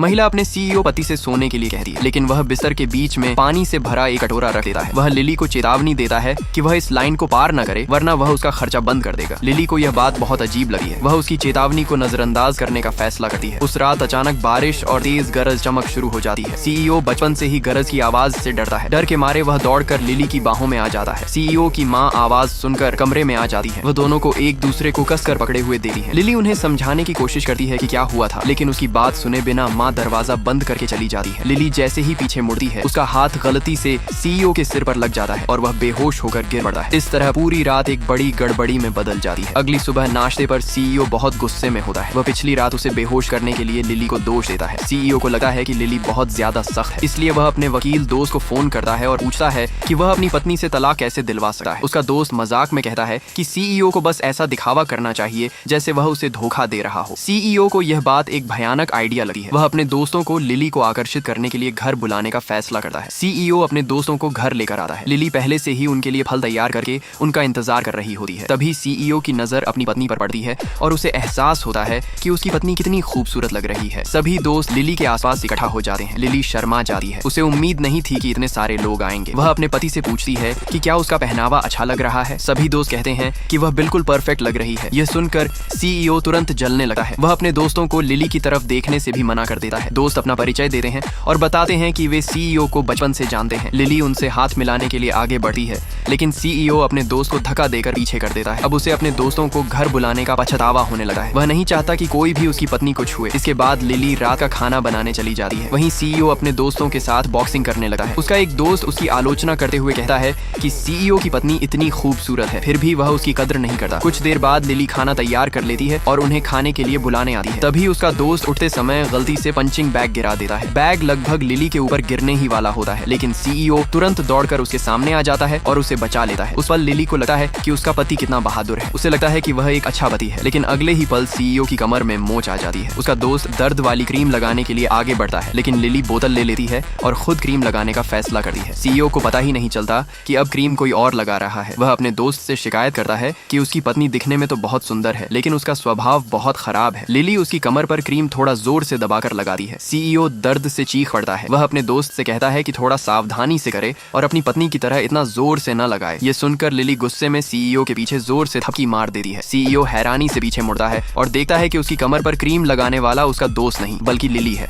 महिला अपने सीईओ पति से सोने के लिए कहती है, लेकिन वह बिस्तर के बीच में पानी से भरा एक कटोरा रख देता है। वह लिली को चेतावनी देता है कि वह इस लाइन को पार न करे, वरना वह उसका खर्चा बंद कर देगा। लिली को यह बात बहुत अजीब लगी है। वह उसकी चेतावनी को नजरअंदाज करने का फैसला करती है। उस रात अचानक बारिश और तेज गरज चमक शुरू हो जाती है। सीईओ बचपन से ही गरज की आवाज से डरता है। डर के मारे वह दौड़कर लिली की बाहों में आ जाता है। सीईओ की माँ आवाज सुनकर कमरे में आ जाती है। वह दोनों को एक दूसरे को कसकर पकड़े हुए देती है। लिली उन्हें समझाने की कोशिश करती है कि क्या हुआ था, लेकिन उसकी बात सुने बिना माँ दरवाजा बंद करके चली जाती है। लिली जैसे ही पीछे मुड़ती है, उसका हाथ गलती से सीईओ के सिर पर लग जाता है और वह बेहोश होकर गिर पड़ता है। इस तरह पूरी रात एक बड़ी गड़बड़ी में बदल जाती है। अगली सुबह नाश्ते पर सीईओ बहुत गुस्से में होता है। वह पिछली रात उसे बेहोश करने के लिए लिली को दोष देता है। सीईओ को लगता है कि लिली बहुत ज्यादा सख्त है, इसलिए वह अपने वकील दोस्त को फोन करता है और पूछता है कि वह अपनी पत्नी से तलाक कैसे दिलवा सकता है। उसका दोस्त मजाक में कहता है कि सीईओ को बस ऐसा दिखावा करना चाहिए जैसे वह उसे धोखा दे रहा हो। सीईओ को यह बात एक भयानक आइडिया लगी है। वह अपने दोस्तों को लिली को आकर्षित करने के लिए घर बुलाने का फैसला करता है। सीईओ अपने दोस्तों को घर लेकर आता है। लिली पहले से ही उनके लिए फल तैयार करके उनका इंतजार कर रही होती है। तभी सीईओ की नजर अपनी पत्नी पर पड़ती है और उसे एहसास होता है कि उसकी पत्नी कितनी खूबसूरत लग रही है। सभी दोस्त लिली के आसपास इकट्ठा हो जाते हैं। लिली शर्मा जाती है। उसे उम्मीद नहीं थी कि इतने सारे लोग आएंगे। वह अपने पति से पूछती है कि क्या उसका पहनावा अच्छा लग रहा है। सभी दोस्त कहते हैं कि वह बिल्कुल परफेक्ट लग रही है। यह सुनकर सीईओ तुरंत जलने लगता है। वह अपने दोस्तों को लिली की तरफ देखने से भी मना कर देता है। दोस्त अपना परिचय देते हैं और बताते हैं कि वे सीईओ को बचपन से जानते हैं। लिली उनसे हाथ मिलाने के लिए आगे बढ़ती है, लेकिन सीईओ अपने दोस्त को धक्का देकर पीछे कर देता है। अब उसे अपने दोस्तों को घर बुलाने का पछतावा होने लगा है। वह नहीं चाहता कि कोई भी उसकी पत्नी को छुए। इसके बाद लिली रात का खाना बनाने चली जाती है। वहीं सीईओ अपने दोस्तों के साथ बॉक्सिंग करने लगा है। उसका एक दोस्त उसकी आलोचना करते हुए कहता है कि सीईओ की पत्नी इतनी खूबसूरत है, फिर भी वह उसकी कद्र नहीं करता। कुछ देर बाद लिली खाना तैयार कर लेती है और उन्हें खाने के लिए बुलाने आती है। तभी उसका दोस्त उठते समय गलती से पंचिंग बैग गिरा देता है। बैग लगभग लिली के ऊपर गिरने ही वाला होता है, लेकिन सीईओ तुरंत दौड़कर उसके सामने आ जाता है और उसे बचा लेता है। उस पल लिली को लगता है कि उसका पति कितना बहादुर है। उसे लगता है कि वह एक अच्छा पति है, लेकिन अगले ही पल सीईओ की कमर में मोच आ जाती है। उसका दोस्त दर्द वाली क्रीम लगाने के लिए आगे बढ़ता है, लेकिन लिली बोतल ले लेती है और खुद क्रीम लगाने का फैसला करती है। सीईओ को पता ही नहीं चलता कि अब क्रीम कोई और लगा रहा है। वह अपने दोस्त से शिकायत करता है कि उसकी पत्नी दिखने में तो बहुत सुंदर है, लेकिन उसका स्वभाव बहुत खराब है। लिली उसकी कमर पर क्रीम थोड़ा जोर से दबाकर लगाती है। सीईओ दर्द से चीख पड़ता है। वह अपने दोस्त से कहता है कि थोड़ा सावधानी से करे और अपनी पत्नी की तरह इतना जोर से न लगाए। ये सुनकर लिली गुस्से में सीईओ के पीछे जोर से थपकी मार देती है। सीईओ हैरानी से पीछे मुड़ता है और देखता है कि उसकी कमर पर क्रीम लगाने वाला उसका दोस्त नहीं बल्कि लिली है।